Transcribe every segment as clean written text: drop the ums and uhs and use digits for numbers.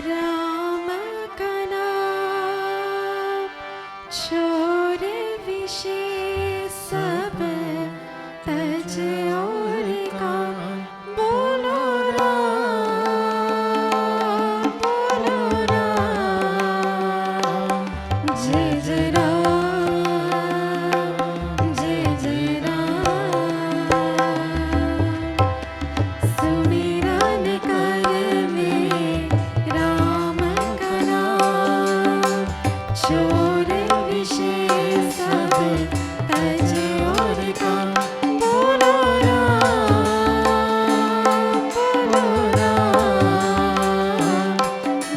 राम का नाम छोड़ विषय सब तज और काम बोलो राम जय जय राम जय जय राम सुमिरन कर में राम का नाम छोड़ विषय सब तज और काम बोलो राम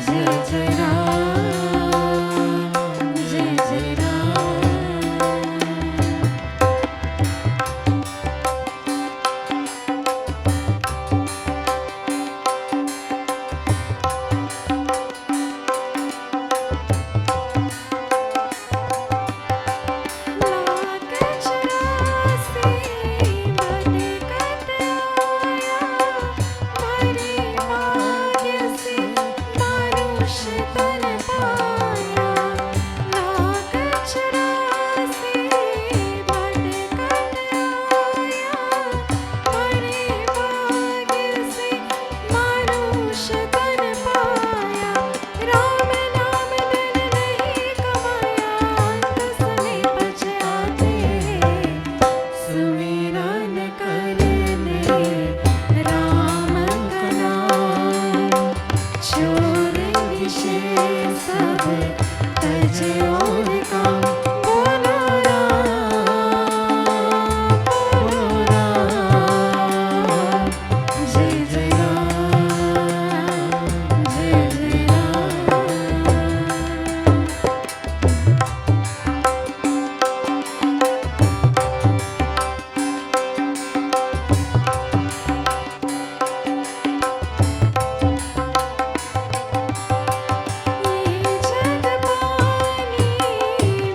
जय जय राम जय जय राम लाख चौरासी मन कत आया भरे भाग्य से मानुष तन पाया लाख चौरासी मन कत आया भरे भाग्य से मानुष तन पाया राम नाम धन नहीं कमाया अंत समय पछताते सुमिरन करने राम का नाम छोड़ विषय सब तज और काम बोलो राम जय जय राम जय जय राम ये जग पानी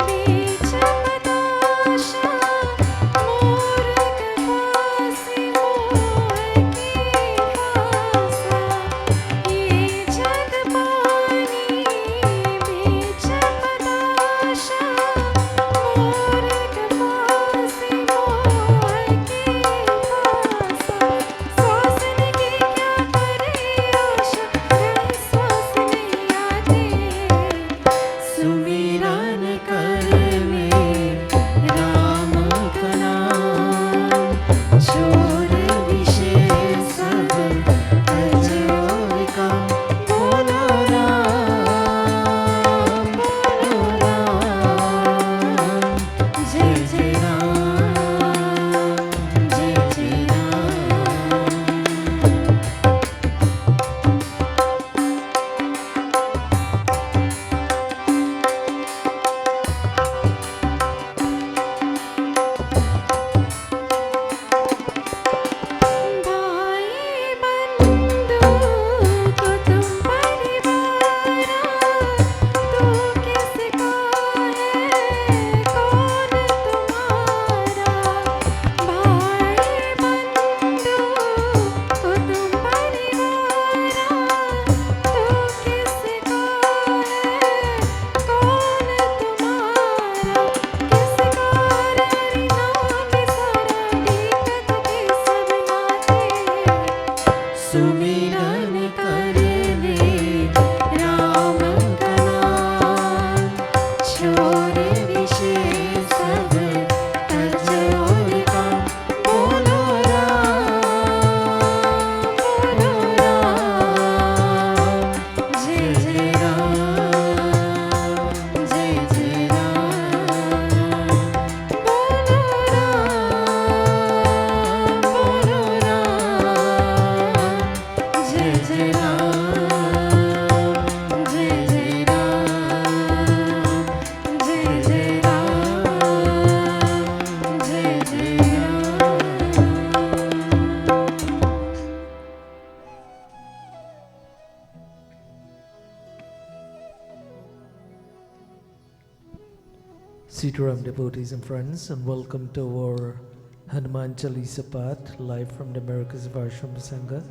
बीच बताशा मूर्ख फांसी मोह की फांसा ये जग पानी बीच बताशा मूर्ख फांसी मोह की फांसा श्वासन की क्या करे आशा रह श्वास नहीं आते सुमिरन कर में राम का नाम छोड़ विषय सब तज और काम बोलो राम जय जय राम जय जय राम भाई बंधु कुटुंब परिवारा तू किसका है कौन तुम्हारा भाई बंधु कुटुंब परिवारा तू किसका है कौन तुम्हारा किसका हरि नाम सारा देखत के सब नाते सुमिरन करने राम का नाम छोड़ विषय सब तज और काम बोलो राम जय जय राम जय जय राम बोलो राम जय जय राम जय जय राम जय जय राम जय जय Sitaram devotees and friends, and welcome to our Hanuman Chalisa Path live from the Americas of Ashram Sangha.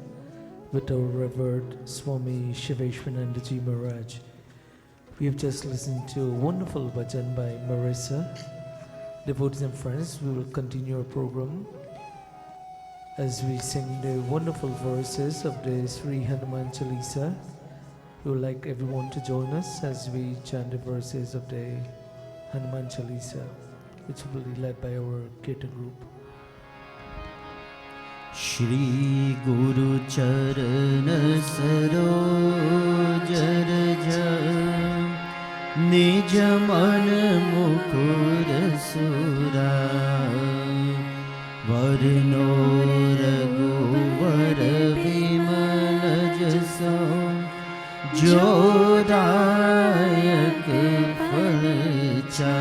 with our revered Swami Shiveshwanandaji Maharaj. We have just listened to a wonderful bhajan by Marissa. Devotees and friends, we will continue our program as we sing the wonderful verses of the Sri Hanuman Chalisa. We would like everyone to join us as we chant the verses of the Hanuman Chalisa, which will be led by our Kirtan group. Shri Guru Charan Saroj Raj Nij Man Mukur Sura Varno Raghuvar Vimal Jaso Jodayak Falcha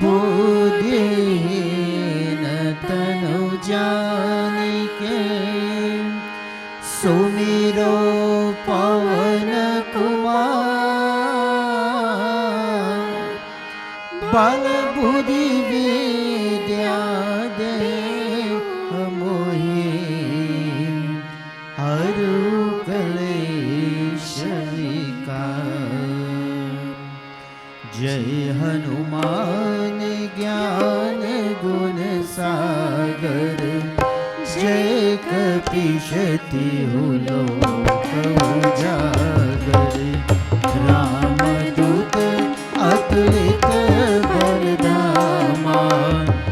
Buddhin Tanu Janike Sumiro Pavan Kumar Bal Buddhi Vidya De Amohi Haru Kalesha Vikar Jai Hanuman Gyan Gun Sagar Jai Kapishati Hulok Ujagar Ram Dut Atulit Baldama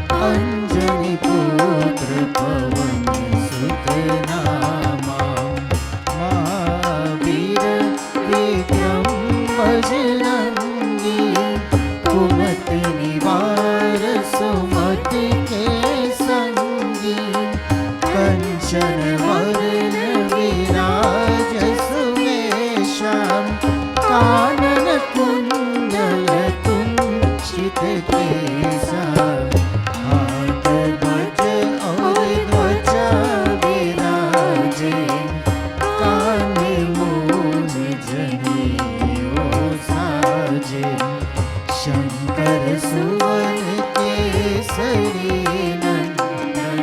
Anjani Putra Pavan Sut Nama Mahavira Vikram Bajrangi Kumat Nivar Sumati Ke Sangi Kanchan Varn Viraj Sumesham Kanan Kundal Tunchit Kesa Haat Baj Aur Dwaja Viraje Kane Moon Janiyo Saje Shankar Suvan Kesari Nandan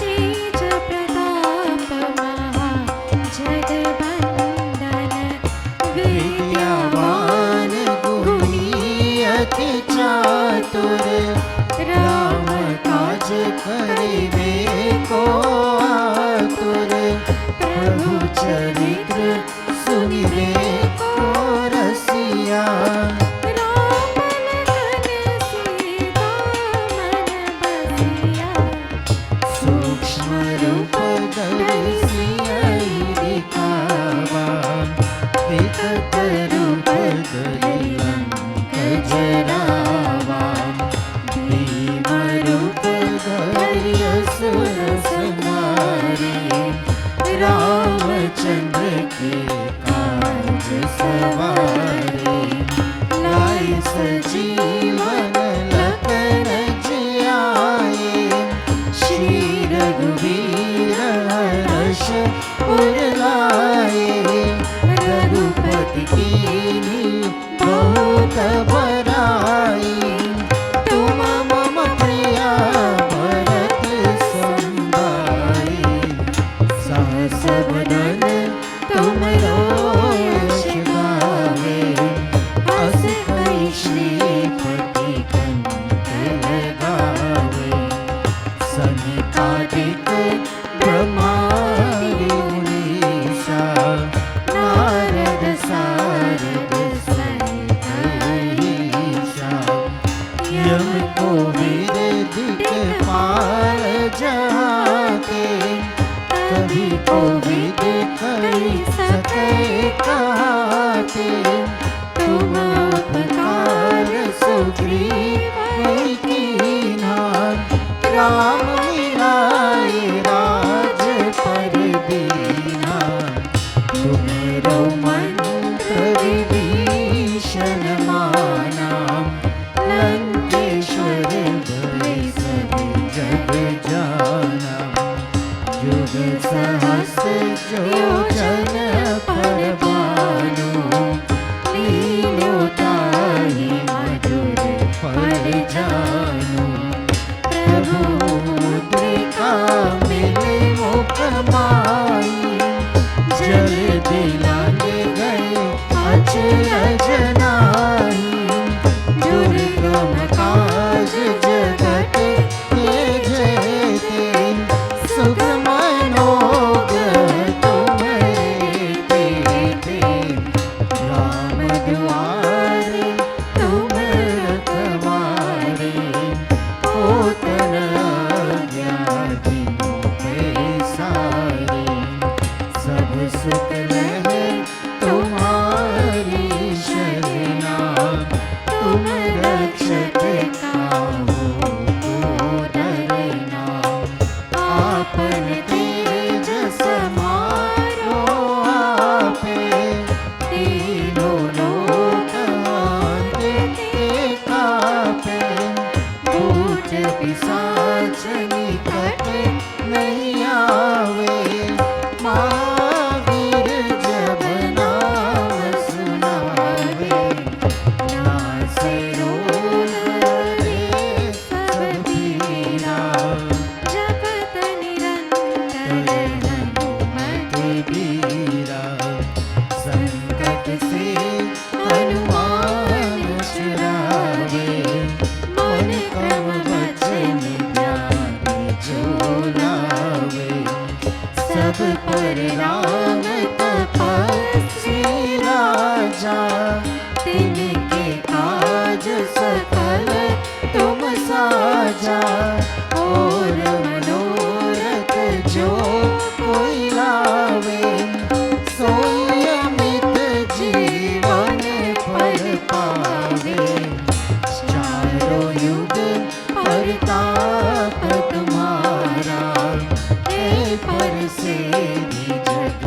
तेज प्रताप महा जगवंदन विद्यावान गुणी अति चातुर राम काज करिबे को आतुर प्रभु चरित्र सुनिबे को रसिया राम लखन सीता मन बसिया सूक्ष्म रूप धरि सियहि दिखावा विकट रूप धरि लंक जरावा भीम रूप धरि असुर संहारे रामचंद्र के काज सवारे लाए सजीवन लखन जियाए श्री रघुवीर हर्ष उर लाए रघुपति कीन्ही बहुत बड़ाई तुम मम प्रिया भरत संभाई सहस बदन तुमरो यश गावे अस कहि श्रीपति कंठ लगावे सनिकादिक ब्रह्मादि मुनीसा नारद सारद सहित अहिसा यम कोविद दिक्पाल जाते कभी कोविद कहि सके कहते तुम उपकार सुग्रीव कीन्हा राम मिलाए राज पर दीन्हा तुमरो मंत्र विभीषण माना लंकेश्वर भय सब जग जाना युग सहस्र योजन पर भानु लील्यो ताहि मधुर फल जानू प्रभु मुद्रिका मिले मुख मा सब पर राम तपस्वी राजा, तिनके काज सकल तुम साजा। और मनोरथ जो कोई लावे, सोई अमित जीवन पर पावे। चारों युग परताप तुम्हारा, हे पर से जगत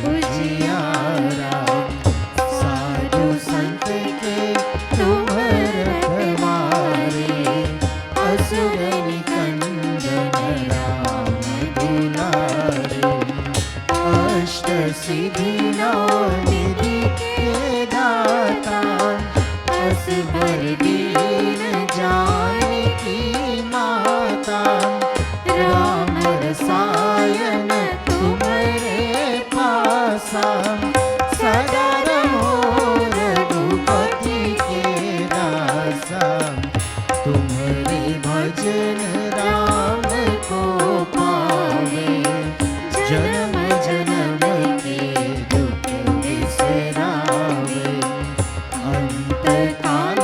उजियारा। साधु संत के तुम रखवारे, असुर निकंदन राम दुलारे। अष्ट सिद्धि नौ निधि के दाता, असबर दीन जानकी माता। राम रसायन तुम्हारे पासा, सदा रहो रघुपति के दासा। तुम्हारे भजन राम को पावे, जन्म जन्म के दुख बिसरावे। अंत काल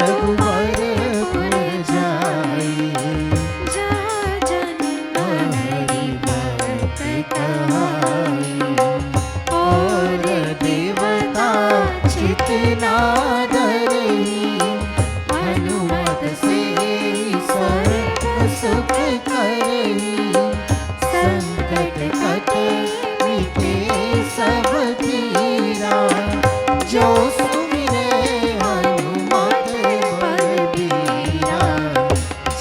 रघुवर पुर जाई, जहाँ जन्म हरि भक्त कहाई। और देवता चितना डरही, हनुमत से सर्व सुख करही। संकट कटे मिटे सब पीरा, जो सुमिरे हनुमत बलबीरा।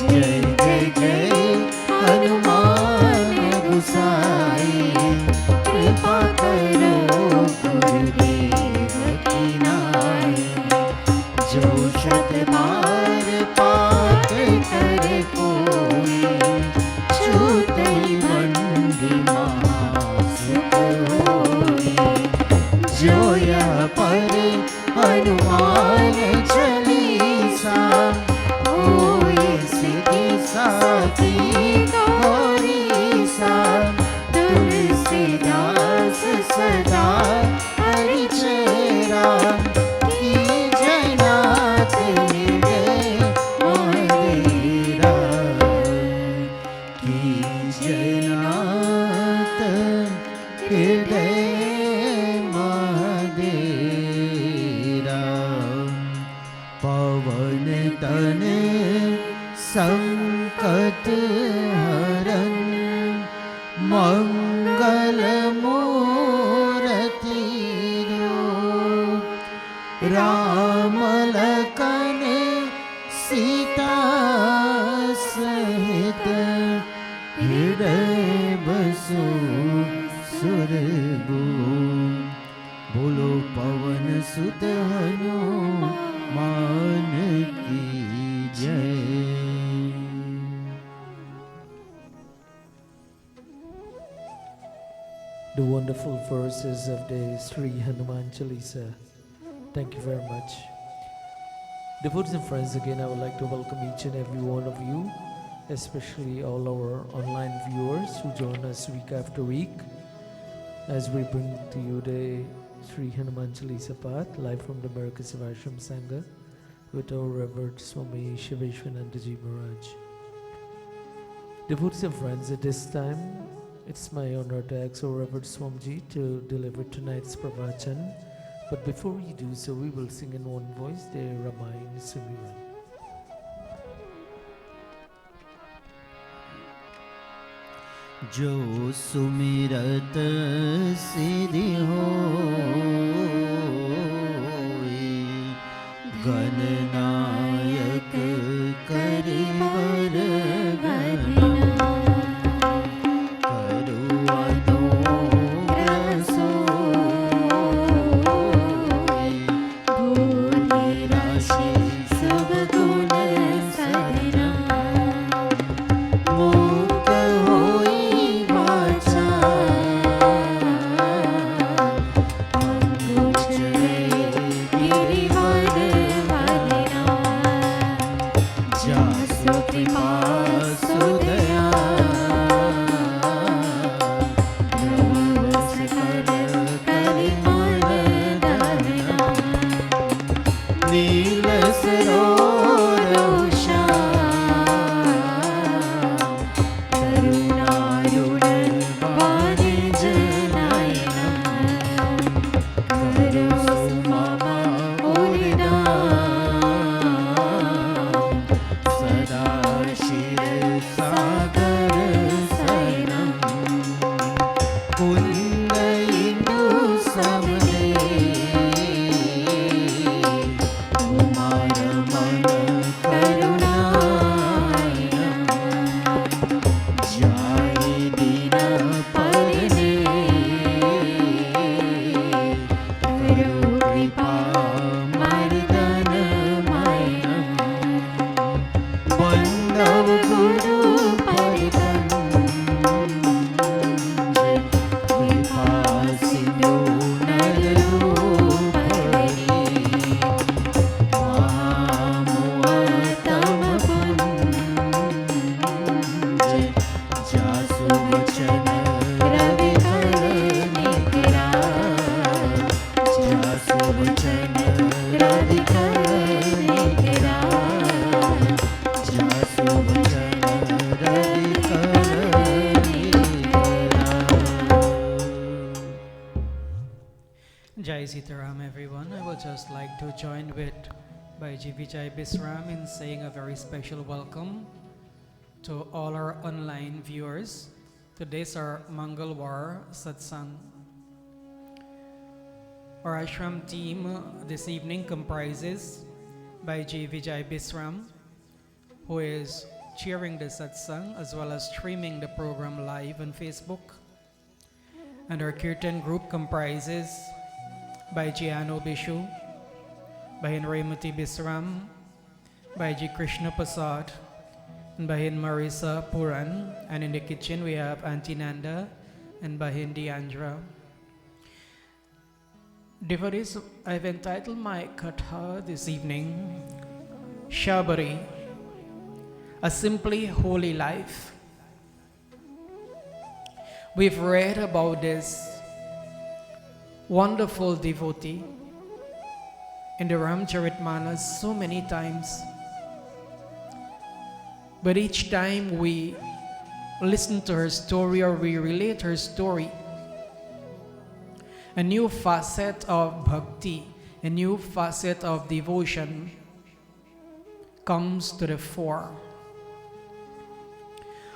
जय जय जय हनुमान गोसाई, कृपा करो गुरुदेव की नाई। जो शत बार पाठ कर कोई, छूटई बंदी महासुख होई। जो यह पढ़े हनुमान चालीसा, होए सिद्धि साखी गौरीसा। तुलसीदास सदा हरिचेरा, की जयनाथ हृदय महादेरा। की जयनाथ हृदय महादेरा। पवन तन संकट हरन, मंगल मूर्ति रूप। राम लखन सीता सहित, हृदय बसु सुरभूप। बोलो पवन सुत हनुमान की जय। The wonderful verses of the Sri Hanuman Chalisa. Thank you very much. Devotees and friends, again I would like to welcome each and every one of you, especially all our online viewers who join us week after week as we bring to you the Sri Hanuman Chalisa Path live from the American Sevashram Sangha with our Reverend Swami Shiveshwanandaji Maharaj. Devotees and friends, at this time it's my honor to ask our Reverend Swamiji to deliver tonight's pravachan. But before we do so, we will sing in one voice the Ramayana Sumiran. जो सुमिरत सिद्धि होई, गणनायक करिवर गणना। करुआ अनुग्रह सोई, भूरि राशि सब गुण सधना। मूक होई वाचा, अंगुचरे Girivar वदना। Sitaram, everyone. I would just like to join with Bhaiji Vijay Bisram in saying a very special welcome to all our online viewers. Today's our Mangalwar Satsang. Our ashram team this evening comprises Bhaiji Vijay Bisram, who is cheering the satsang as well as streaming the program live on Facebook. And our Kirtan group comprises Bhaiji Anu Bishu, Bahin Remuti Bisram, Bhaiji Krishna Prasad, and Bahin Marisa Puran. And in the kitchen we have Auntie Nanda and Bahin Diandra. Devotees, I've entitled my katha this evening, Shabari, a simply holy life. We've read about this wonderful devotee in the Ramcharitmanas so many times. But each time we listen to her story or we relate her story, a new facet of bhakti, a new facet of devotion comes to the fore.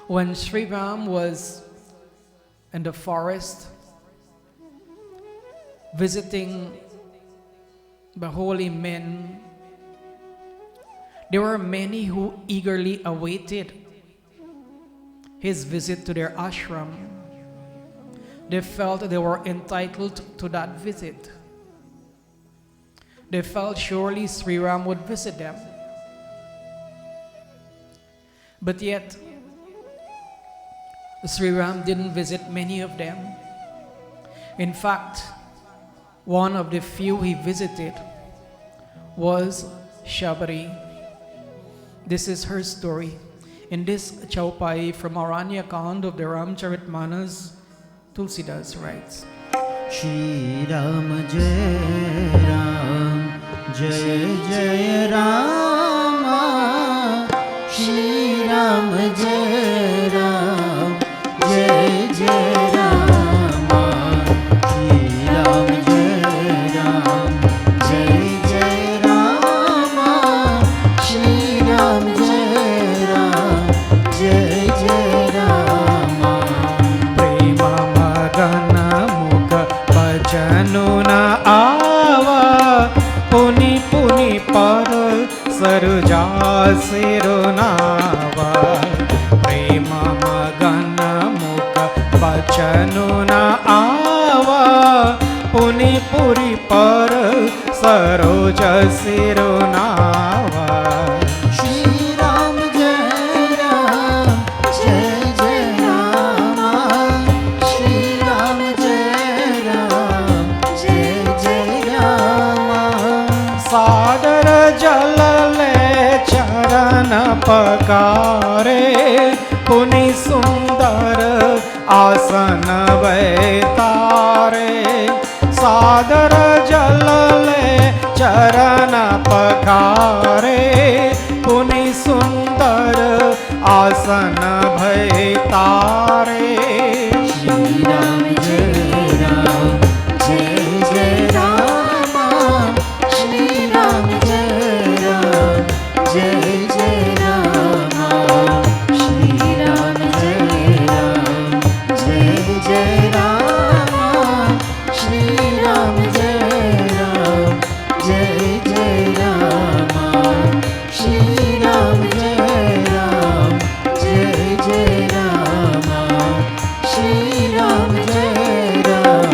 When Sri Ram was in the forest visiting the holy men, there were many who eagerly awaited his visit to their ashram. They felt they were entitled to that visit. They felt surely Sri Ram would visit them. But yet, Sri Ram didn't visit many of them. In fact, one of the few he visited was Shabari. This is her story. In this chaupai from Aranya account of the Ramcharitmanas, Tulsidas writes, Shri Ram Jai Jai Rama, Shri Ram Jai Ram, Jai Jai Rama, Shri Ram Jai Ram, Jai Jai Rama, Shri Ram Jai Ram, Jai Jai Rama. Prema magana mukha bhajanu na ava, puni puni par saruja sirunava. Prema magana mukha bhajanu na ava, puni puri par saruja sirunava. Shri Ram Jai Ram, Jai Jai Rama, Shri Ram Jai Ram, Jai Jai Rama. सादर जल ले चरण पकारे, पुनि सुंदर आसन बैतारे। सादर जल ले चरण पकारे, पुनि सुंदर आसन भैतारे। Shri Ram Jai Ram, Jai Jai Rama, Shri Ram Jai Ram, Jai Jai Rama, Shri Ram Jai Ram, Jai Jai Rama, Shri Ram Jai Ram, Jai Jai Rama, Shri Ram Jai Ram, Jai Jai Rama, Shri Ram Jai Ram,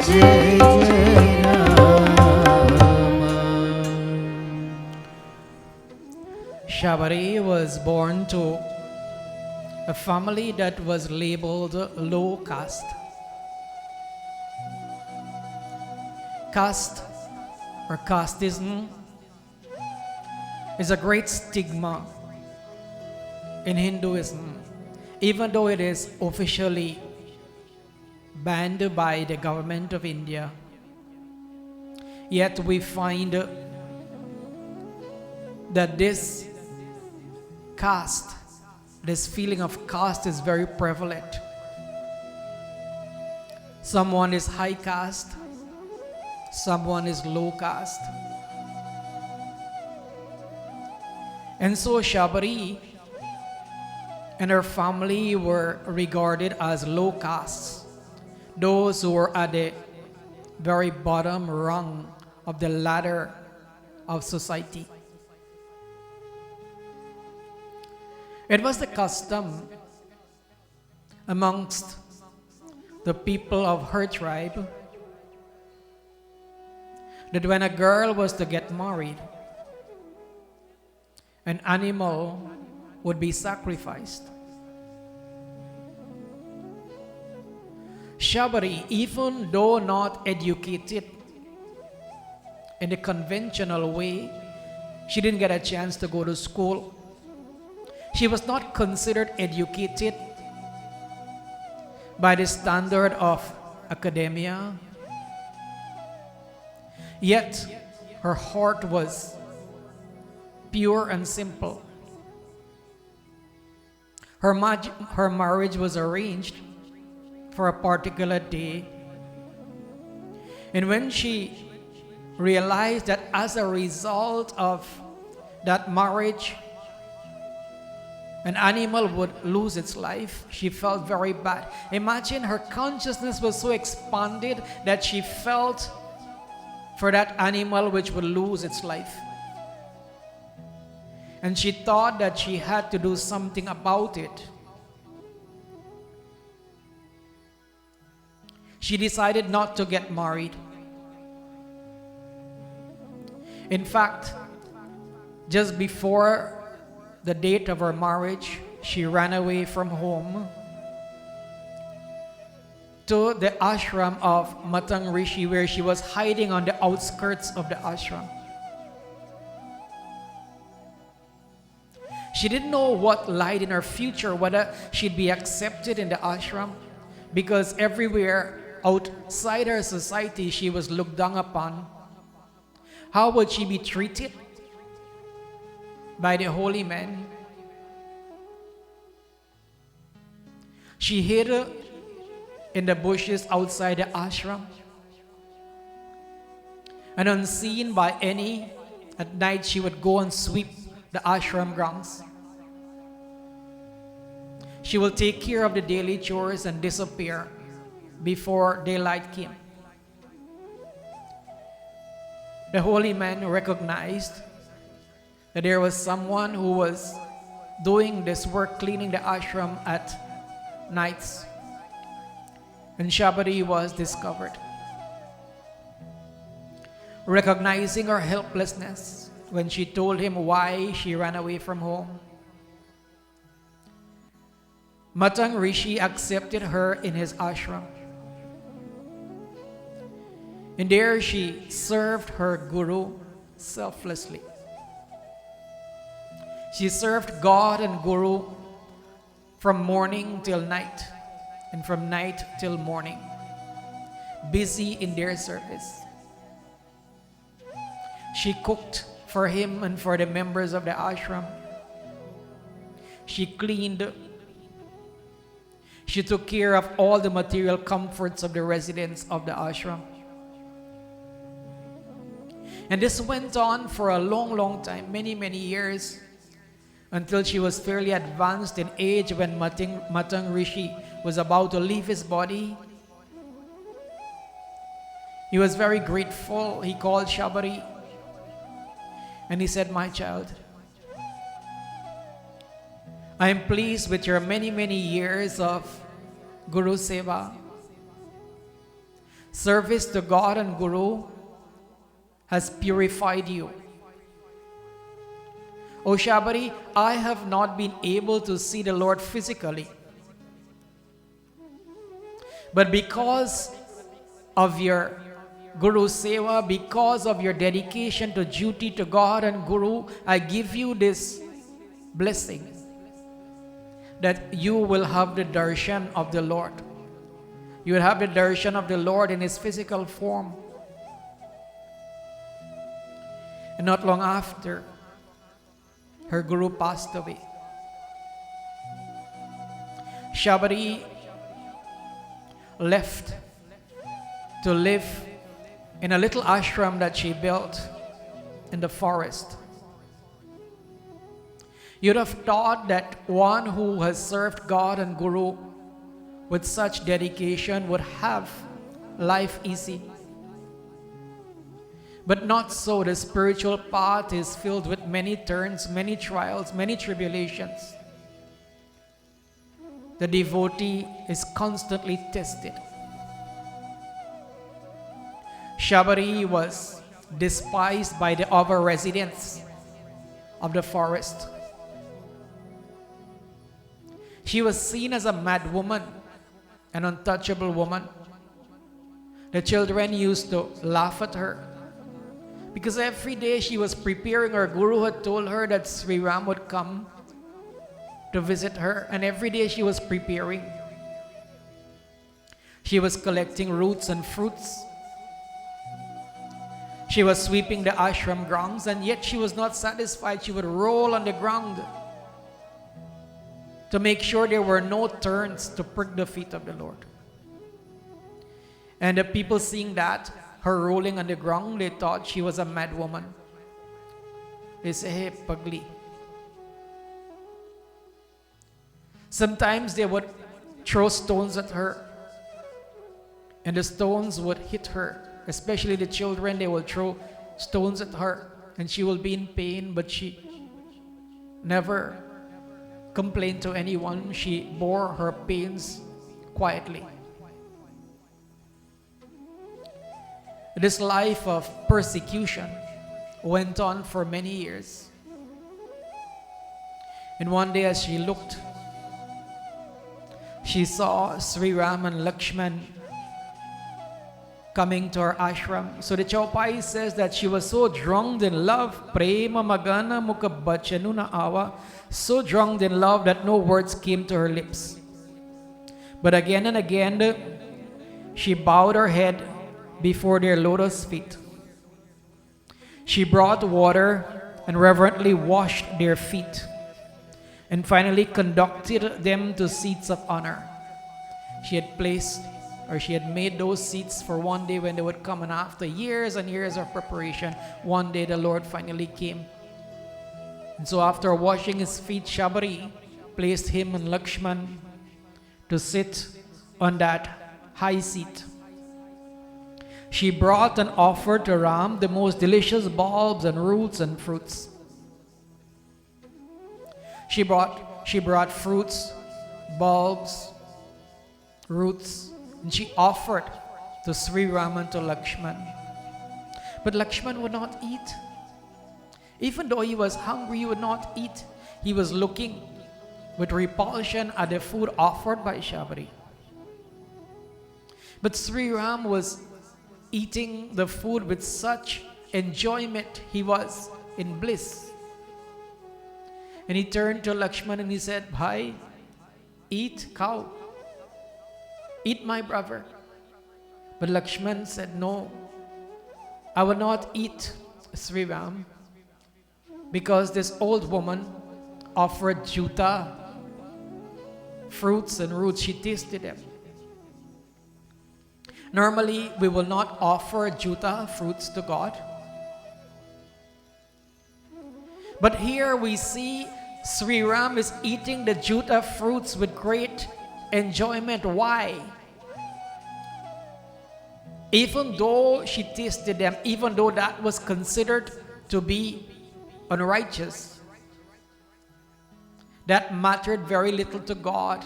Jai Jai Rama. Shabari was born to a family that was labeled low caste. Caste or casteism is a great stigma in Hinduism, even though it is officially banned by the government of India. Yet we find that this caste, this feeling of caste is very prevalent. Someone is high caste, someone is low caste. And so Shabari and her family were regarded as low castes, those who were at the very bottom rung of the ladder of society. It was the custom amongst the people of her tribe that when a girl was to get married, an animal would be sacrificed. Shabari, even though not educated in the conventional way, she didn't get a chance to go to school. She was not considered educated by the standard of academia. Yet her heart was pure and simple. Her marriage was arranged for a particular day. And when she realized that as a result of that marriage, an animal would lose its life, she felt very bad. Imagine, her consciousness was so expanded that she felt for that animal which would lose its life. And she thought that she had to do something about it. She decided not to get married. In fact, just before the date of her marriage, she ran away from home to the ashram of Matang Rishi, where she was hiding on the outskirts of the ashram. She didn't know what lied in her future, whether she'd be accepted in the ashram, because everywhere outside her society she was looked down upon. How would she be treated by the holy men? She hid in the bushes outside the ashram, and unseen by any, at night she would go and sweep the ashram grounds. She will take care of the daily chores and disappear before daylight came. The holy man recognized that there was someone who was doing this work, cleaning the ashram at nights. And Shabari was discovered. Recognizing her helplessness when she told him why she ran away from home, Matang Rishi accepted her in his ashram. And there she served her guru selflessly. She served God and Guru from morning till night, and from night till morning, busy in their service. She cooked for him and for the members of the ashram. She cleaned. She took care of all the material comforts of the residents of the ashram. And this went on for a long, long time, many, many years, until she was fairly advanced in age when Matang Rishi was about to leave his body. He was very grateful. He called Shabari and he said, "My child, I am pleased with your many, many years of Guru Seva. Service to God and Guru has purified you. O Shabari, I have not been able to see the Lord physically. But because of your Guru Seva, because of your dedication to duty to God and Guru, I give you this blessing that you will have the darshan of the Lord. You will have the darshan of the Lord in His physical form." And not long after, her Guru passed away. Shabari left to live in a little ashram that she built in the forest. You'd have thought that one who has served God and Guru with such dedication would have life easy. But not so. The spiritual path is filled with many turns, many trials, many tribulations. The devotee is constantly tested. Shabari was despised by the other residents of the forest. She was seen as a mad woman, an untouchable woman. The children used to laugh at her because every day she was preparing. Her guru had told her that Sri Ram would come to visit her, and every day she was preparing. She was collecting roots and fruits. She was sweeping the ashram grounds, and yet she was not satisfied. She would roll on the ground to make sure there were no turns to prick the feet of the Lord. And the people seeing that, her rolling on the ground, they thought she was a mad woman. They say, hey, pagli. Sometimes they would throw stones at her, and the stones would hit her. Especially the children, they will throw stones at her, and she will be in pain, but she never complained to anyone. She bore her pains quietly. This life of persecution went on for many years. And one day as she looked, she saw Sri Ram and Lakshman coming to her ashram. So the Chaupai says that she was so drunk in love, prema magana mukha bachanu na awa, so drunk in love that no words came to her lips. But again and again, she bowed her head before their lotus feet. She brought water and reverently washed their feet, and finally conducted them to seats of honor. She had made those seats for one day when they would come, and after years and years of preparation, one day the Lord finally came. And so after washing his feet, Shabari placed him and Lakshman to sit on that high seat. She brought and offered to Ram the most delicious bulbs and roots and fruits. She brought fruits, bulbs, roots, and she offered to Sri Ram and to Lakshman. But Lakshman would not eat. Even though he was hungry, he would not eat. He was looking with repulsion at the food offered by Shabari. But Sri Ram was eating the food with such enjoyment. He was in bliss. And he turned to Lakshman and he said, Bhai, eat cow. Eat my brother. But Lakshman said, no, I will not eat, Sri Ram, because this old woman offered juta, fruits and roots. She tasted them. Normally, we will not offer juta, fruits to God. But here we see Sri Ram is eating the juta fruits with great enjoyment. Why? Even though she tasted them, even though that was considered to be unrighteous, that mattered very little to God.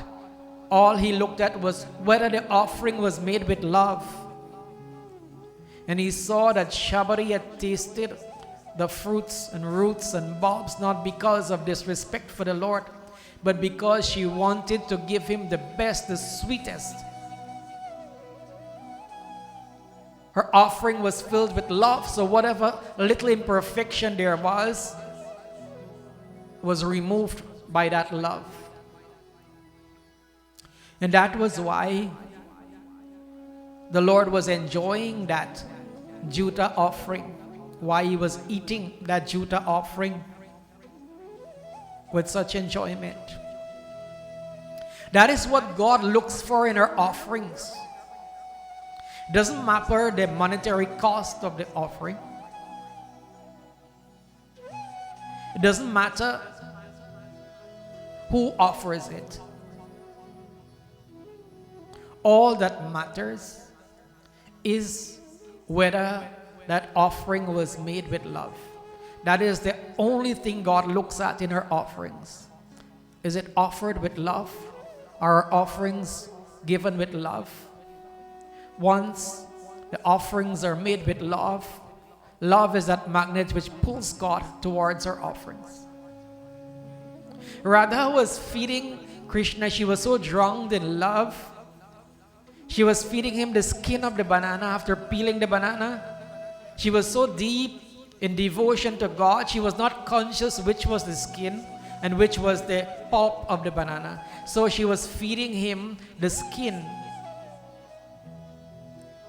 All he looked at was whether the offering was made with love. And he saw that Shabari had tasted the fruits and roots and bulbs not because of disrespect for the Lord, but because she wanted to give him the best, the sweetest. Her offering was filled with love, so whatever little imperfection there was removed by that love. And that was why the Lord was enjoying that juta offering, why he was eating that juta offering with such enjoyment. That is what God looks for in our offerings. Doesn't matter the monetary cost of the offering. It doesn't matter who offers it. All that matters is whether that offering was made with love. That is the only thing God looks at in our offerings. Is it offered with love? Are our offerings given with love? Once the offerings are made with love, love is that magnet which pulls God towards our offerings. Radha was feeding Krishna. She was so drowned in love. She was feeding him the skin of the banana after peeling the banana. She was so deep in devotion to God, she was not conscious which was the skin and which was the pulp of the banana. So she was feeding him the skin,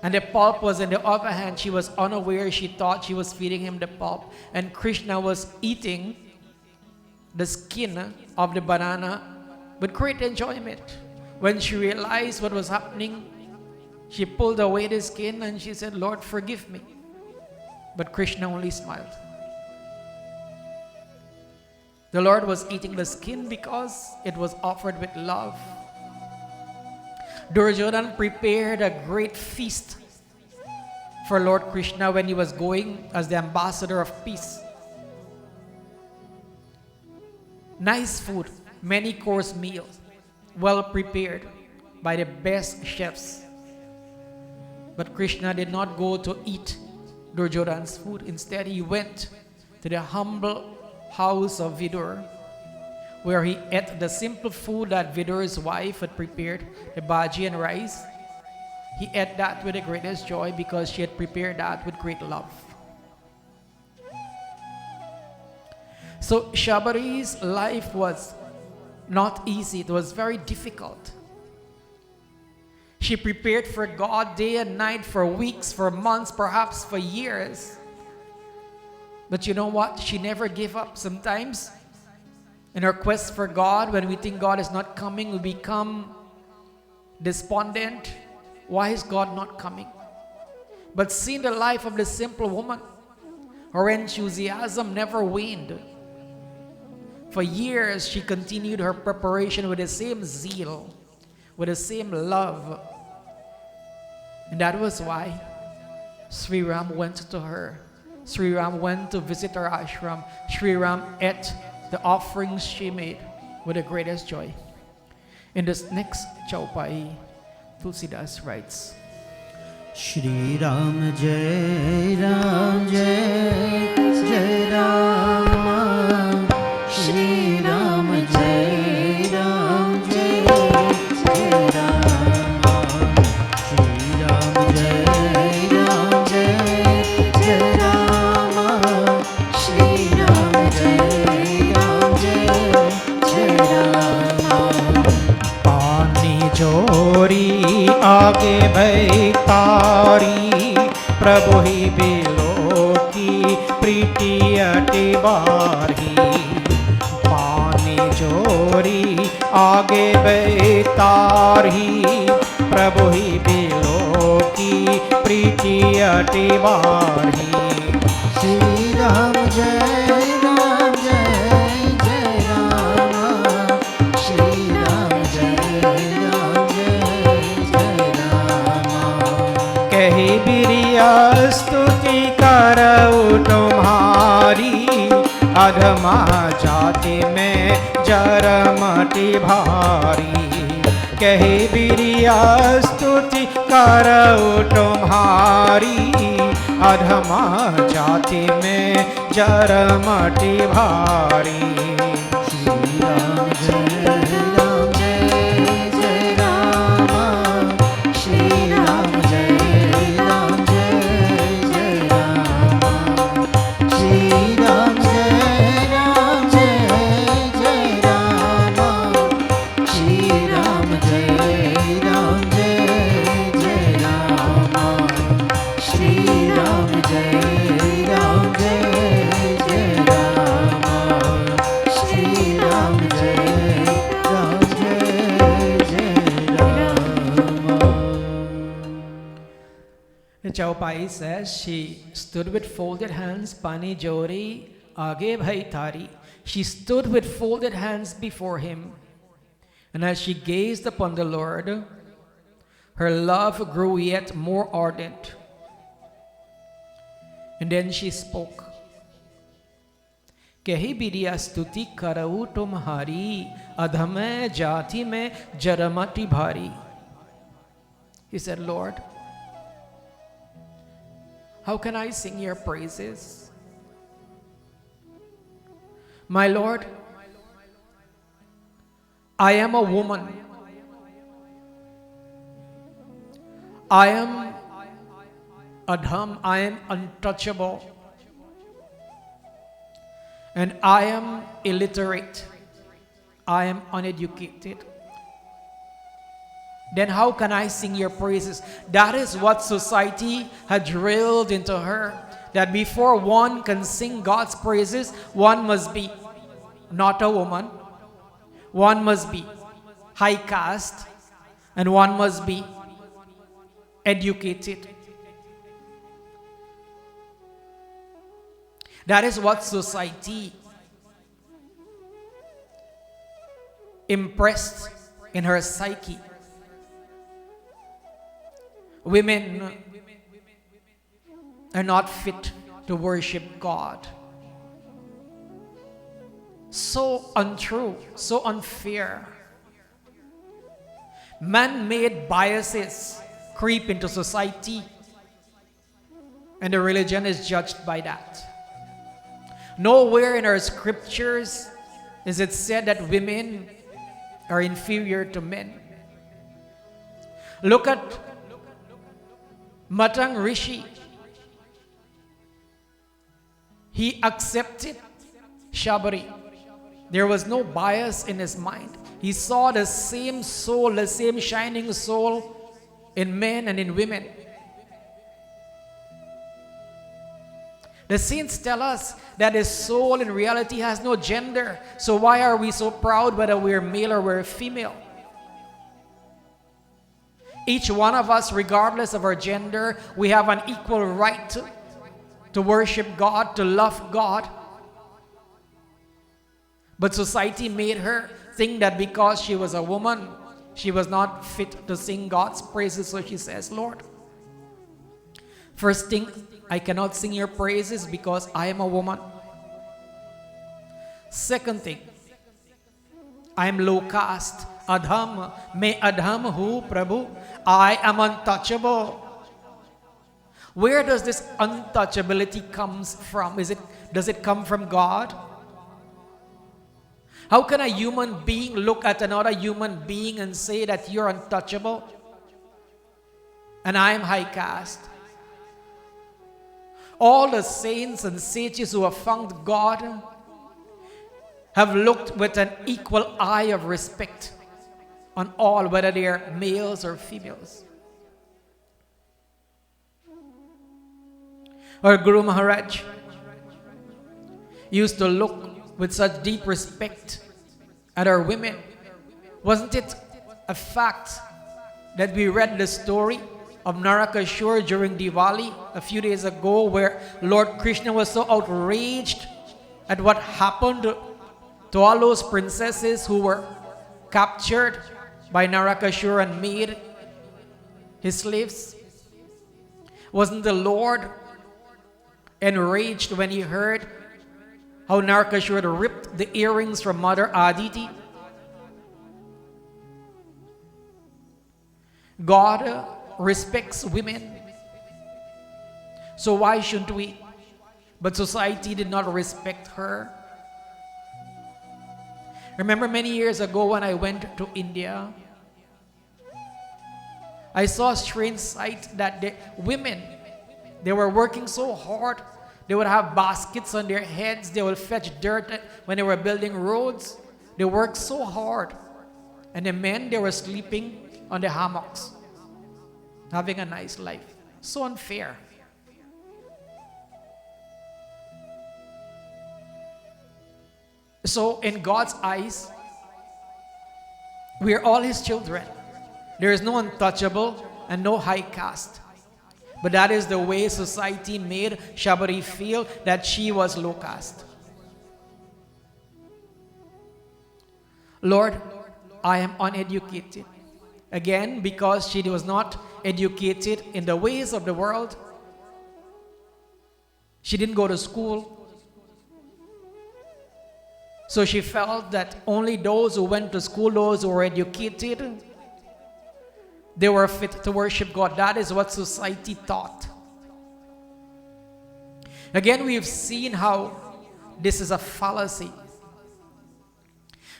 and the pulp was in the other hand. She was unaware. She thought she was feeding him the pulp, and Krishna was eating the skin of the banana with great enjoyment. When she realized what was happening, she pulled away the skin and she said, "Lord, forgive me." But Krishna only smiled. The Lord was eating the skin because it was offered with love. Duryodhana prepared a great feast for Lord Krishna when he was going as the ambassador of peace. Nice food, many course meals, well prepared by the best chefs. But Krishna did not go to eat Duryodhana's food. Instead, he went to the humble house of Vidur, where he ate the simple food that Vidur's wife had prepared, the bhaji and rice. He ate that with the greatest joy because she had prepared that with great love. So Shabari's life was not easy. It was very difficult. She prepared for God day and night for weeks, for months, perhaps for years. But you know what? She never gave up. Sometimes in our quest for God, when we think God is not coming, we become despondent. Why is God not coming? But seeing the life of the simple woman, her enthusiasm never waned. For years, she continued her preparation with the same zeal, with the same love. And that was why Sri Ram went to her. Sri Ram went to visit her ashram. Sri Ram ate the offerings she made with the greatest joy. In this next chaupai, Tulsidas writes, Shri Ram Jai Ram Jai Jai Ram, Shri Ram Jai Ram Jai Jai Ram, Shri Ram Jai Ram Jai Jai Ram, Shri Ram Jai Ram Jai Jai Ram. पानी चोरी आगे भई तारी, प्रभु ही below की प्रीति अति बारी। पानी चोरी आगे भई तारी, प्रभु ही बिलो की प्रीति अति बारी। Shri Ram Jai Ram Jai Jai Ram, Shri Ram Jai Ram Jai Jai Ram. कही बिरिया स्तुति करऊ तुम्हारी, अधमा जाति में जरमति भारी। कही बिरिया स्तुति करऊ तुम्हारी, अधमा जाति में जरमति भारी। Shri Ram Jai Jai Ram, Shri Ram Jai Ram Jai Jai Ram, Shri Ram Jai Ram Jai Jai Ram, Shri Ram Jai Ram Jai Jai Ram, Shri Ram Jai Ram Jai Jai Ram, Shri Chaupai says she stood with folded hands, pani jori age bhai thari. She stood with folded hands before him. And as she gazed upon the Lord, her love grew yet more ardent. And then she spoke. कही बिरिया स्तुति करऊ तुम्हारी अधम जाति में जरमति भारी. He said, Lord, how can I sing your praises? My Lord, I am a woman. I am adham, I am untouchable. And I am illiterate. I am uneducated. Then how can I sing your praises? That is what society had drilled into her. That before one can sing God's praises, one must be not a woman, one must be high caste, and one must be educated. That is what society impressed in her psyche. Women are not fit to worship God. So untrue, so unfair. Man-made biases creep into society, and the religion is judged by that. Nowhere in our scriptures is it said that women are inferior to men. Look at Matang Rishi. He accepted Shabari. There was no bias in his mind. He saw the same soul, the same shining soul in men and in women. The saints tell us that the soul in reality has no gender. So why are we so proud whether we're male or we're female? Each one of us, regardless of our gender, we have an equal right to worship God, to love God. But society made her think that because she was a woman, she was not fit to sing God's praises. So she says, Lord, first thing, I cannot sing your praises because I am a woman. Second thing, I am low caste. Adham, मैं adham hu Prabhu. I am untouchable. Where does this untouchability comes from? Does it come from God? How can a human being look at another human being and say that you're untouchable and I am high caste? All the saints and sages who have found God have looked with an equal eye of respect on all, whether they are males or females. Our Guru Maharaj used to look with such deep respect at our women. Wasn't it a fact that we read the story of Narakasur during Diwali a few days ago, where Lord Krishna was so outraged at what happened to all those princesses who were captured by Narakasur and made his slaves? Wasn't the Lord enraged when he heard how Narakasur ripped the earrings from Mother Aditi? God respects women, so why shouldn't we? But society did not respect her. Remember many years ago when I went to India, I saw a strange sight that the women, they were working so hard. They would have baskets on their heads. They would fetch dirt when they were building roads. They worked so hard. And the men, they were sleeping on the hammocks, having a nice life. So unfair. So in God's eyes, we are all His children. There is no untouchable and no high caste. But that is the way society made Shabari feel, that she was low caste. Lord, I am uneducated. Again, because she was not educated in the ways of the world. She didn't go to school. So she felt that only those who went to school, those who were educated, they were fit to worship God. That is what society thought. Again, we've seen how this is a fallacy.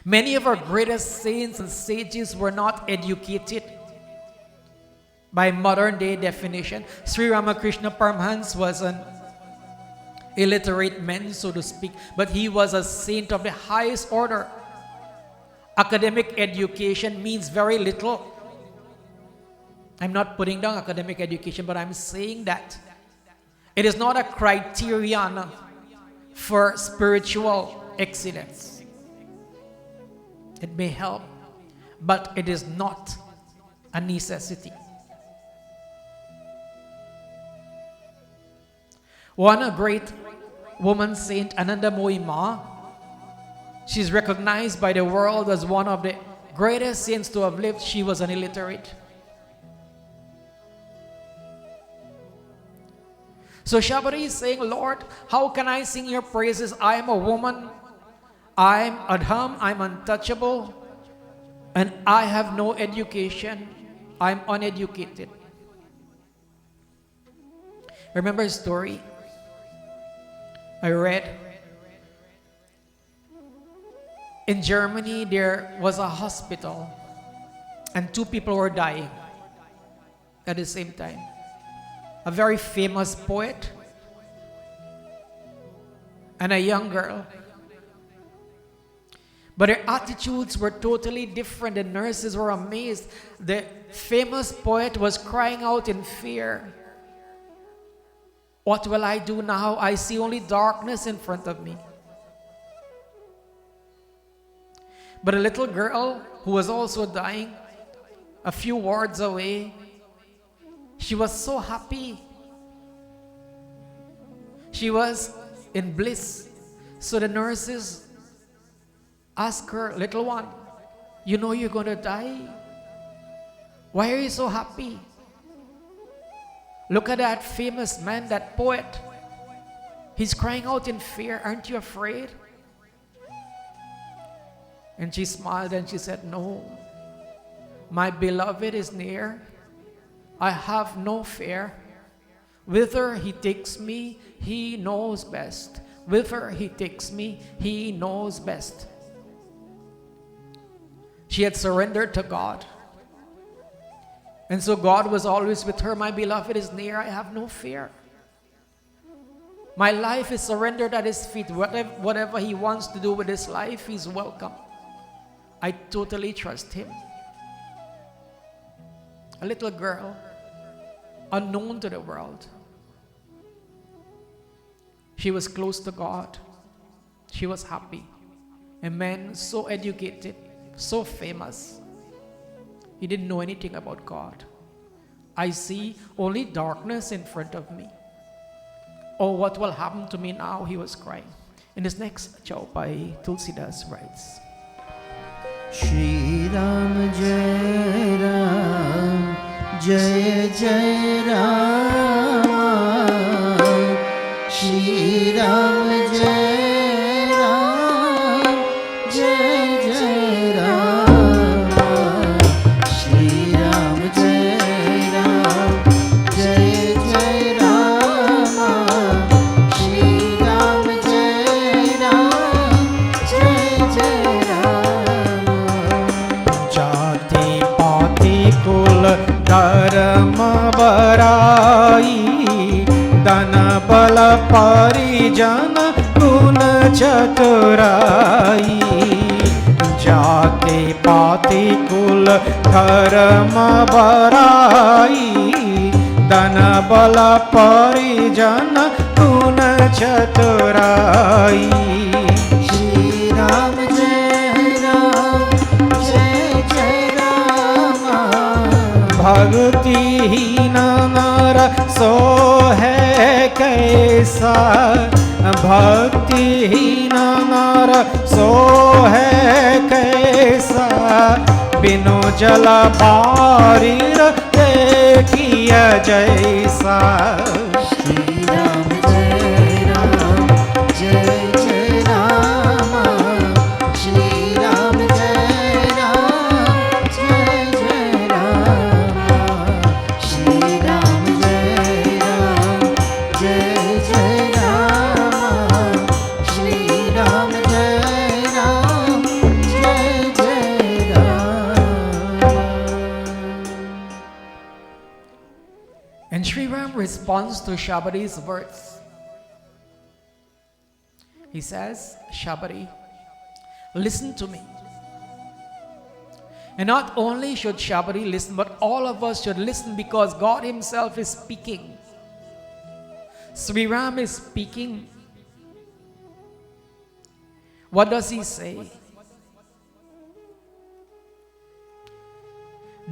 Many of our greatest saints and sages were not educated by modern day definition. Sri Ramakrishna Paramahansa was an illiterate man, so to speak, but he was a saint of the highest order. Academic education means very little. I'm not putting down academic education, but I'm saying that it is not a criterion for spiritual excellence. It may help, but it is not a necessity. One great woman saint, Anandamoyi Ma, she's recognized by the world as one of the greatest saints to have lived. She was an illiterate. So Shabari is saying, Lord, how can I sing your praises? I am a woman. I'm adham. I'm untouchable. And I have no education. I'm uneducated. Remember a story I read? In Germany, there was a hospital and 2 people were dying at the same time. A very famous poet and a young girl. But their attitudes were totally different. The nurses were amazed. The famous poet was crying out in fear. What will I do now? I see only darkness in front of me. But a little girl who was also dying, a few wards away, she was so happy. She was in bliss. So the nurses asked her, little one, you know you're going to die. Why are you so happy? Look at that famous man, that poet. He's crying out in fear. Aren't you afraid? And she smiled and she said, no, my beloved is near. I have no fear. Whither he takes me, he knows best. Whither he takes me, he knows best. She had surrendered to God. And so God was always with her. My beloved is near. I have no fear. My life is surrendered at his feet. Whatever he wants to do with his life, he's welcome. I totally trust him. A little girl, unknown to the world. She was close to God. She was happy. A man so educated, so famous. He didn't know anything about God. I see only darkness in front of me. Oh, what will happen to me now? He was crying. In this next chaupai, Tulsidas writes, Shri Ram Jai Ram, Jai Jai Ram, Shri Ram Jai Ram, Jai Jai Ram, Shri Ram Jai Ram, Jai Jai Ram, Shri Ram Jai Ram, Jai Jai Ram. जाति पाति कुल धर्म बराई धन बल परिजन गुण चतुराई जाति पाति कुल धर्म बराई धन बल परिजन गुण चतुराई Shri Ram Jai Ram, Jai Jai Ram, भग भक्तिहीन नर सोहे कैसा, भक्तिहीन नर सोहे कैसा, बिनु जल बारिर देखिए जैसा। श्री राम जय राम जय जय राम, श्री राम जय राम जय जय राम, श्री राम जय राम जय जय राम, श्री राम जय राम जय जय Ram. And Sri Ram responds to Shabari's words. He says, Shabari, listen to me. And not only should Shabari listen, but all of us should listen, because God Himself is speaking. Sri Ram is speaking. What does he say?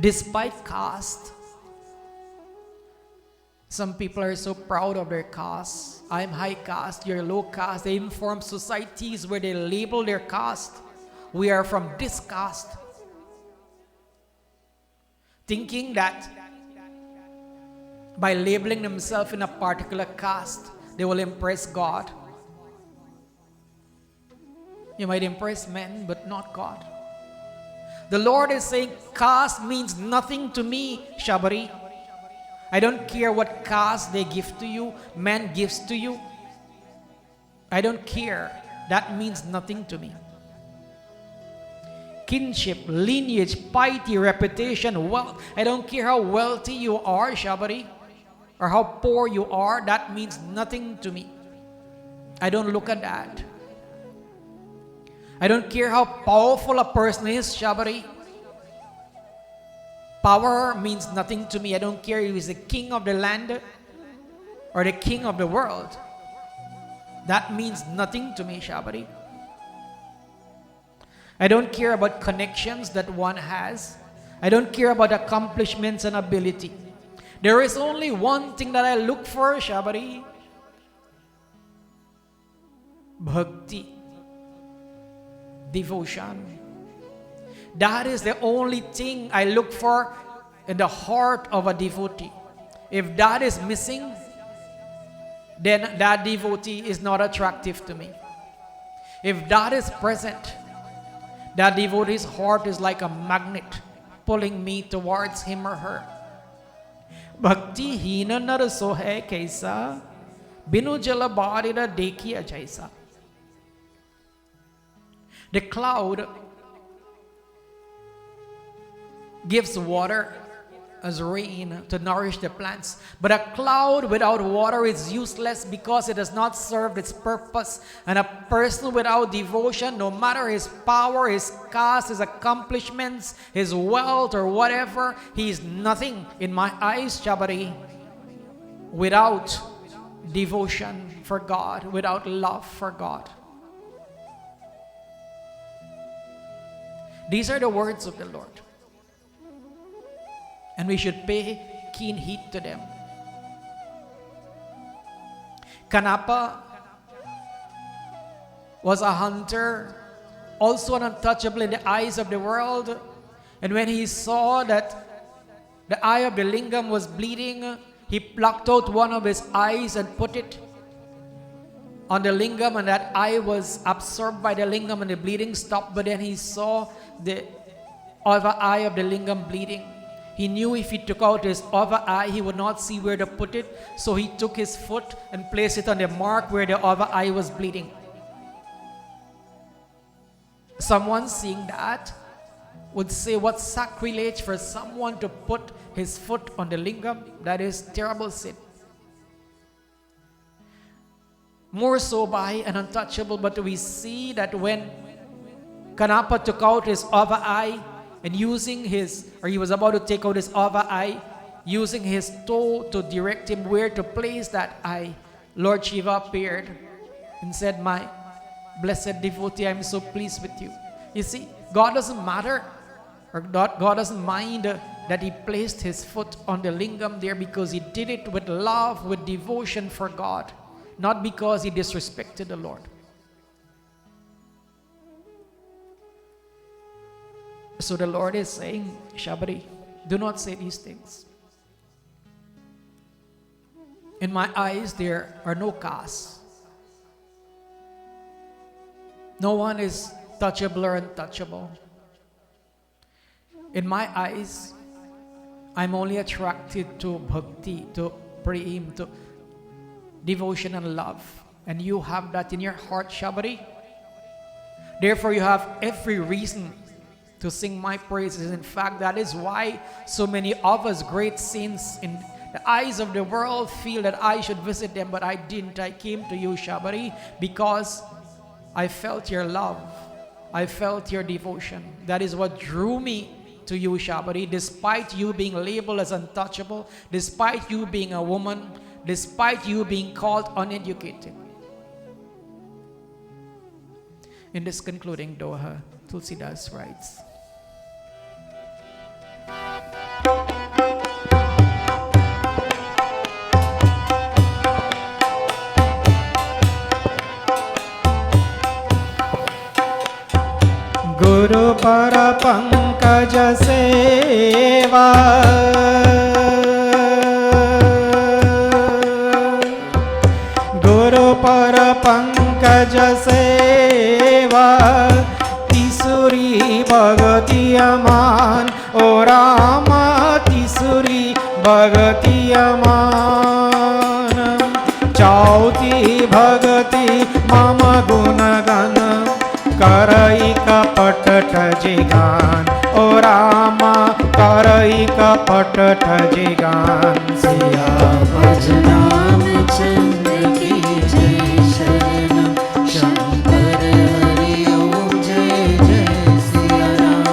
Despite caste, some people are so proud of their caste. I'm high caste, you're low caste. They even form societies where they label their caste. We are from this caste. Thinking that by labeling themselves in a particular caste, they will impress God. You might impress men, but not God. The Lord is saying, caste means nothing to me, Shabari. I don't care what caste they give to you, man gives to you. I don't care. That means nothing to me. Kinship, lineage, piety, reputation, wealth. I don't care how wealthy you are, Shabari, or how poor you are. That means nothing to me. I don't look at that. I don't care how powerful a person is, Shabari. Power means nothing to me. I don't care if he's the king of the land or the king of the world. That means nothing to me, Shabari. I don't care about connections that one has. I don't care about accomplishments and ability. There is only one thing that I look for, Shabari. Bhakti. Devotion. That is the only thing I look for in the heart of a devotee. If that is missing, then that devotee is not attractive to me. If that is present, that devotee's heart is like a magnet pulling me towards him or her. Bhakti hina nar sohe kaisa, binu jala barira dekhiya jaisa. The cloud gives water as rain to nourish the plants. But a cloud without water is useless because it does not serve its purpose. And a person without devotion, no matter his power, his caste, his accomplishments, his wealth or whatever, he is nothing in my eyes, Shabari, without devotion for God, without love for God. These are the words of the Lord. And we should pay keen heed to them. Kanapa was a hunter, also an untouchable in the eyes of the world. And when he saw that the eye of the lingam was bleeding, he plucked out one of his eyes and put it on the lingam, and that eye was absorbed by the lingam and the bleeding stopped. But then he saw the other eye of the lingam bleeding. He knew if he took out his other eye, he would not see where to put it. So he took his foot and placed it on the mark where the other eye was bleeding. Someone seeing that would say, what sacrilege for someone to put his foot on the lingam? That is terrible sin. More so by an untouchable, but we see that when Kanapa took out his other eye, and using he was about to take out his other eye, using his toe to direct him where to place that eye, Lord Shiva appeared and said, my blessed devotee, I'm so pleased with you. You see, God doesn't matter, or God doesn't mind that he placed his foot on the lingam there because he did it with love, with devotion for God, not because he disrespected the Lord. So the Lord is saying, Shabari, do not say these things. In my eyes, there are no castes. No one is touchable or untouchable. In my eyes, I'm only attracted to bhakti, to prem, to devotion and love. And you have that in your heart, Shabari. Therefore, you have every reason to sing my praises. In fact, that is why so many of us, great saints in the eyes of the world, feel that I should visit them, but I didn't. I came to you, Shabari, because I felt your love. I felt your devotion. That is what drew me to you, Shabari, despite you being labeled as untouchable, despite you being a woman, despite you being called uneducated. In this concluding Doha, Tulsidas writes, Guru para pankaj seva, Guru para pankaj seva, Tisuri bhagati aman, O Rama Tisuri bhagati aman, Chauti bhagati mama gunagana, Karai kapat jigan, O Rama Karai kapat jigan. Siya भजनाम चंद्र की जय शरणम शंकर हरि ओम जय जय सिया राम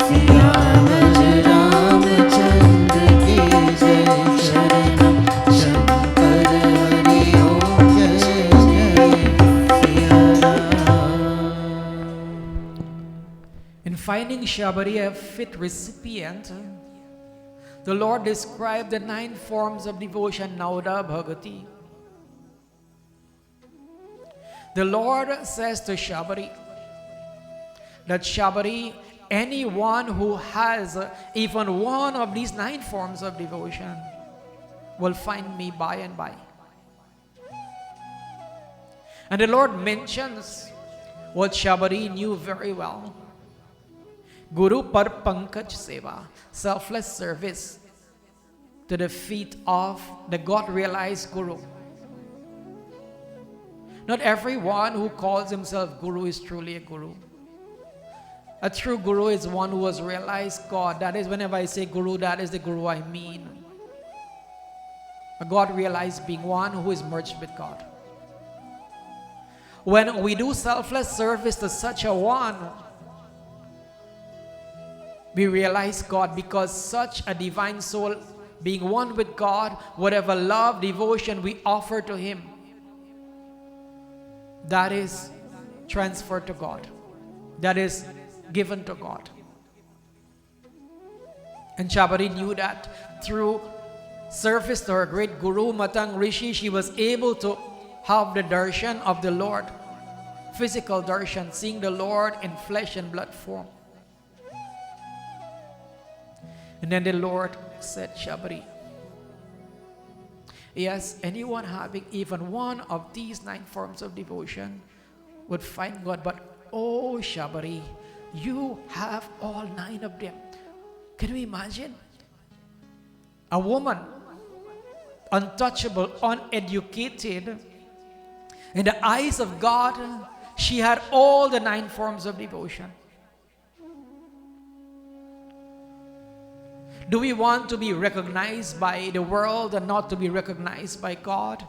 सिया भजनाम चंद्र की जय शरणम शंकर हरि ओम जय जय Siya Ram. in finding Shabari a fit recipient, the Lord described the 9 forms of devotion, Nauda Bhagati. The Lord says to Shabari that Shabari, anyone who has even one of these 9 forms of devotion will find me by and by. And the Lord mentions what Shabari knew very well. Guru par pankaj seva, selfless service to the feet of the God-realized Guru. Not everyone who calls himself Guru is truly a Guru. A true Guru is one who has realized God. That is, whenever I say Guru, that is the Guru I mean. A God-realized being, one who is merged with God. When we do selfless service to such a one, we realize God, because such a divine soul, being one with God, whatever love, devotion we offer to Him, that is transferred to God. That is given to God. And Shabari knew that through service to her great Guru, Matang Rishi, she was able to have the darshan of the Lord, physical darshan, seeing the Lord in flesh and blood form. And then the Lord said, Shabari, yes, anyone having even one of these 9 forms of devotion would find God. But oh, Shabari, you have all 9 of them. Can you imagine? A woman, untouchable, uneducated, in the eyes of God, she had all the 9 forms of devotion. Do we want to be recognized by the world and not to be recognized by God?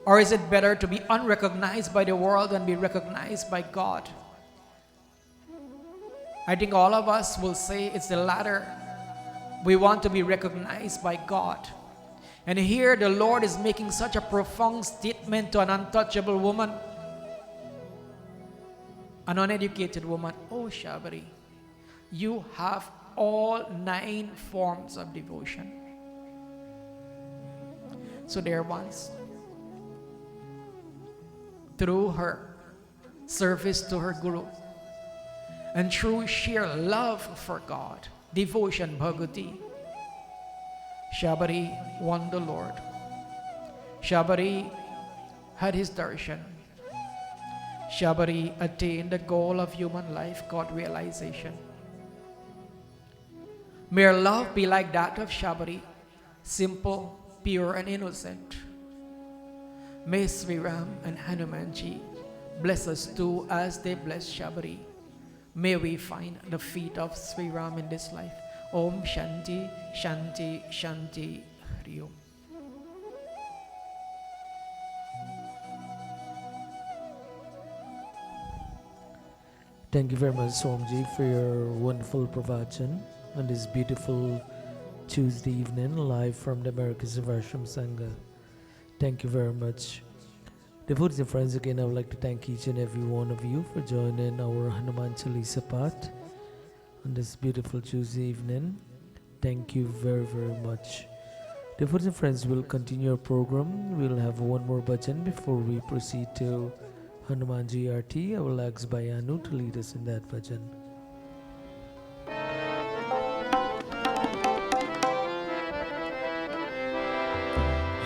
Or is it better to be unrecognized by the world and be recognized by God? I think all of us will say it's the latter. We want to be recognized by God. And here the Lord is making such a profound statement to an untouchable woman, an uneducated woman. Oh, Shabari, you have all 9 forms of devotion. So dear ones, through her service to her Guru and through sheer love for God, devotion, bhakti, Shabari won the Lord. Shabari had his darshan. Shabari attained the goal of human life, God realization. May our love be like that of Shabari, simple, pure and innocent. May Sri Ram and Hanumanji bless us too as they bless Shabari. May we find the feet of Sri Ram in this life. Om Shanti, Shanti, Shanti, Hari Om. Thank you very much, Swamiji, for your wonderful pravachan on this beautiful Tuesday evening, live from the American Sevashram Sangha. Thank you very much. Devotees and friends, again, I would like to thank each and every one of you for joining our Hanuman Chalisa Path on this beautiful Tuesday evening. Thank you very, very much. Devotees and friends, we'll continue our program. We'll have one more bhajan before we proceed to Hanumanji Arti. I will ask Bayanu to lead us in that bhajan.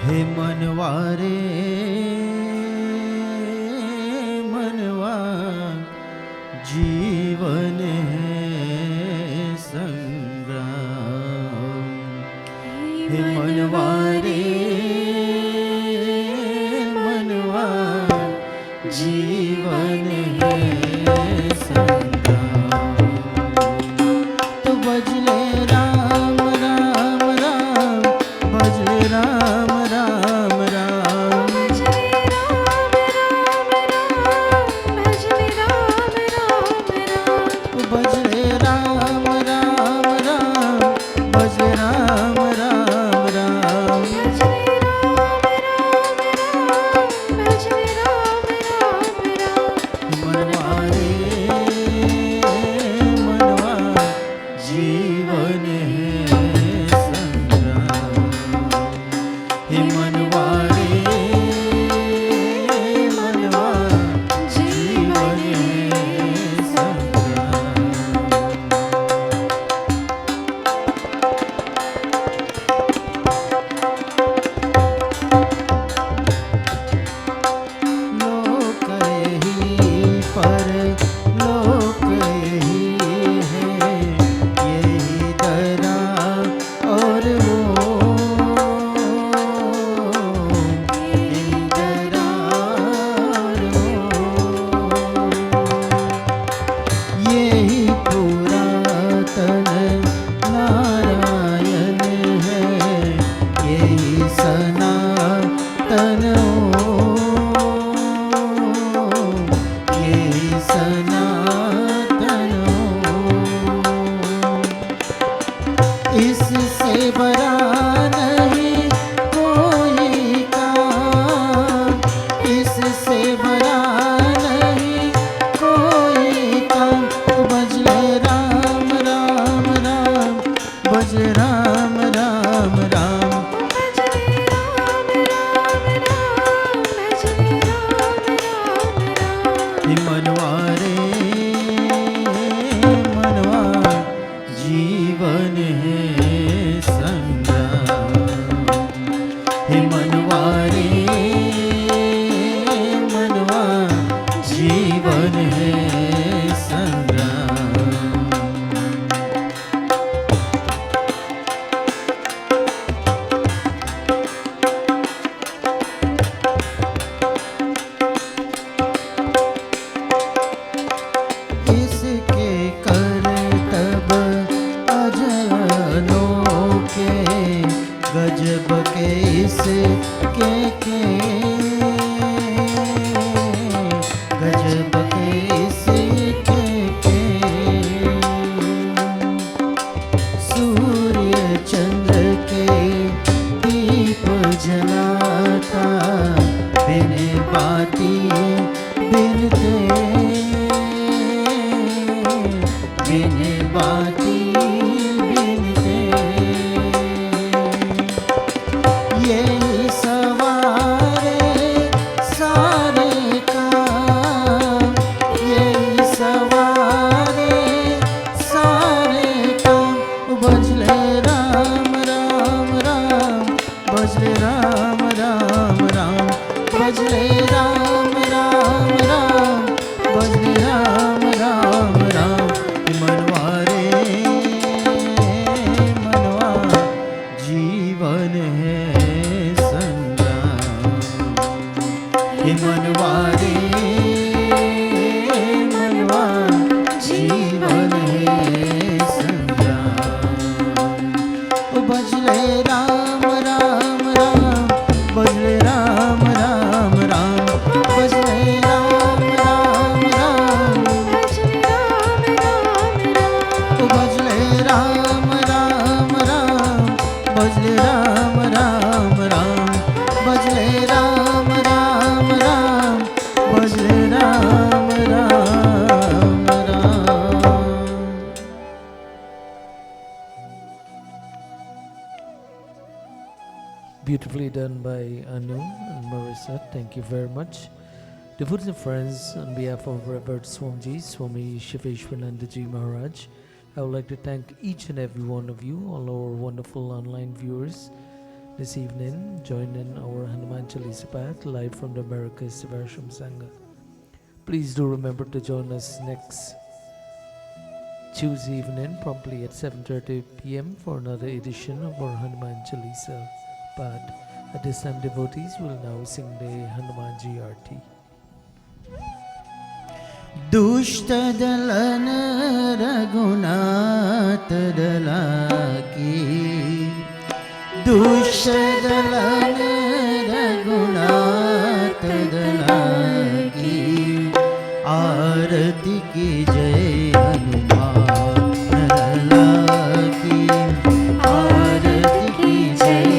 हे मनवारे मनवा जीवन है संग्राम हे मनवारे मनवा जीवन है संग्राम तो बजले राम राम राम बजले राम राम राम बजले राम राम राम बजले राम राम राम मनवारे मनवा जीवन है संग्राम हे मनवारे मनवा जीवन है संग्राम लोक ही पर लोक ही है यही दरा और वो इंदरा और वो यही पुरातन नारायण है यही सनातन यही सनातन इससे बड़ा नहीं कोई काम इससे बड़ा नहीं कोई काम बजले राम राम राम बजले राम राम राम हे मनवारे मनवा जीवन है संग्राम हे मनवारे मनवा जीवन है संग्राम इसके करतब अजनों के गजब के इसके गजब के इसके सूर्य चंद्र के दीप जलाता बिन बाती बिन बिन बाती जीवन है संग्राम। हे मनवा रे मनवा जीवन है संग्राम। ओ भजले राम राम राम, भजले राम राम राम, भजले राम राम राम, ओ भजले राम राम राम, भजले राम राम राम, भजले राम राम राम, भजले Ram Ram Ram. Beautifully done by Anu and Marissa. Thank you very much. Devotees and friends, on behalf of Revered Swamiji, Swami Shiveshwanandaji Maharaj, I would like to thank each and every one of you, all our wonderful online viewers, this evening. Join in our Hanuman Chalisa path live from the Americas Sivarsham Sangha. Please do remember to join us next Tuesday evening, promptly at 7:30 p.m. for another edition of our Hanuman Chalisa path. At this time, devotees will now sing the Hanumanji Arti. दुष्ट दलन रघुनाथ दला की, दुष्ट दलन रघुनाथ दला की, आरती की जय हनुमान लला की, आरती की जय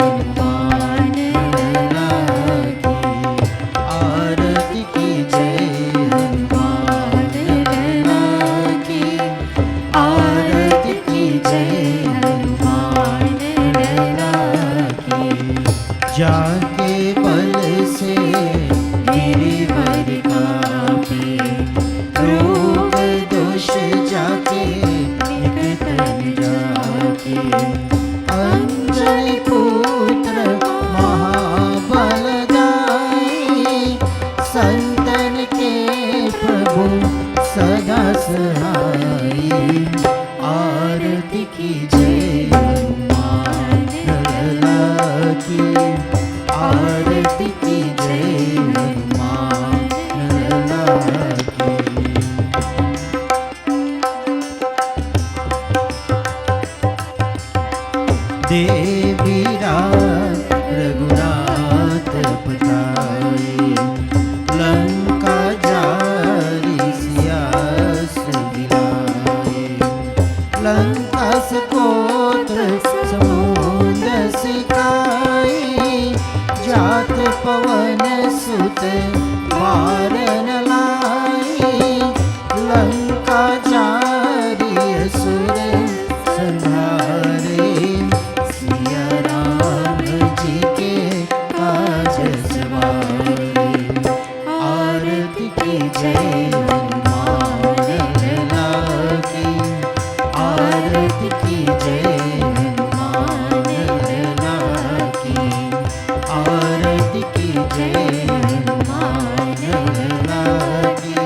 हनुमान लला की, आरती की जय हनुमान लला की, आरती की जय हनुमान लला की। जाके बल से गिरिवर कापे, रोग दोष जाके निकटन जाके, अंजनी पुत्र महाबलदाई, संतन के प्रभु सदा सहाई, आरती की जय हनुमान लला की, आरती की जय हनुमान लला की। देवीरा रघुनाथ पताई, लंका जारी सिया सुदिलाए, लंका सकोत्र समुद्र सिकाई, जात पवन सुत वारन लाई, लंका जारी असुर संहारे, सिया राम जी के काज सवारे, आरती की जय हनुमान लला की, आरती की जय हनुमान लला की, आरती की जय हनुमान लला की,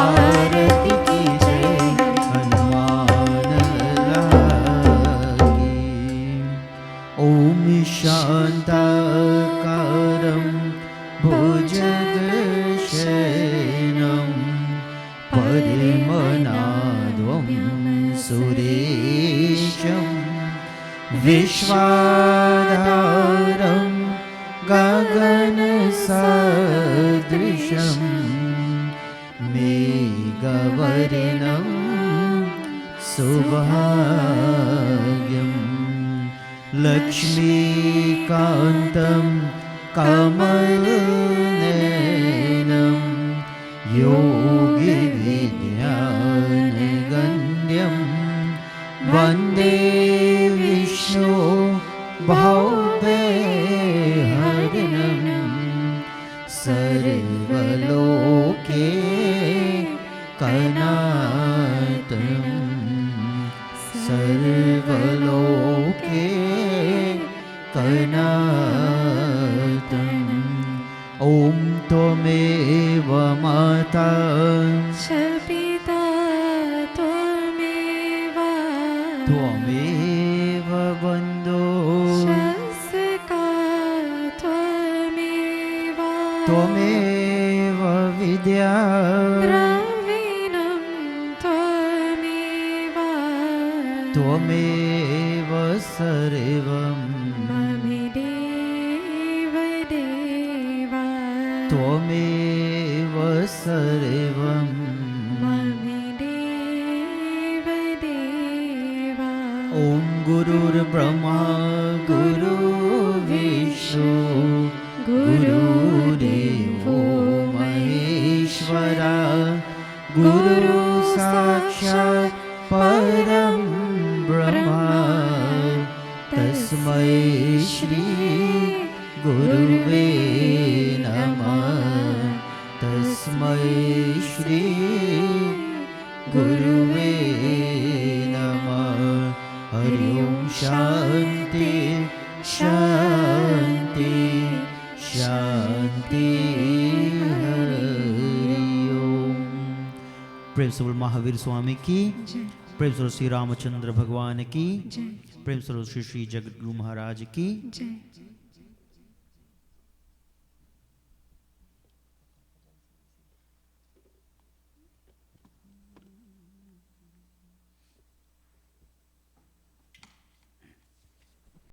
आरती की जय हनुमान लला की। ओम शान्ताकारं भुजगशयनं, पद्मनाभं सुरेशं, विश्वाधारं गगनसदृशं, मेघवर्णं सुभाग्यं, लक्ष्मीकान्तं कमलनयनं, योगिविज्ञानगम्यं, वन्दे विष्णु भव्यहरिणं, सर्वलोके कनातं, सर्वलोके कनातं। ॐ त्वमेव माता च पिता त्वमेव त्वमेव बन्धो च त्वमेव विद्या द्रविणं त्वमेव त्वमेव सर्वं ममिदेव देव त्वमेव सर्वं ममिदेव देव ॐ गुरुर्ब्रह्मा गुरुर्विष्णु गुरुदेवो महेश्वरा गुरु साक्षात् परं ब्रह्मा तस्मै श्री गुरुवे नमः तस्मै श्री गुरुवे नमः हरि ओम शांति शांति शांति हरि ओम। प्रेम से बोल महावीर स्वामी की, प्रेम से श्री रामचंद्र भगवान की, प्रेम से श्री श्री जगद्गुरु महाराज की।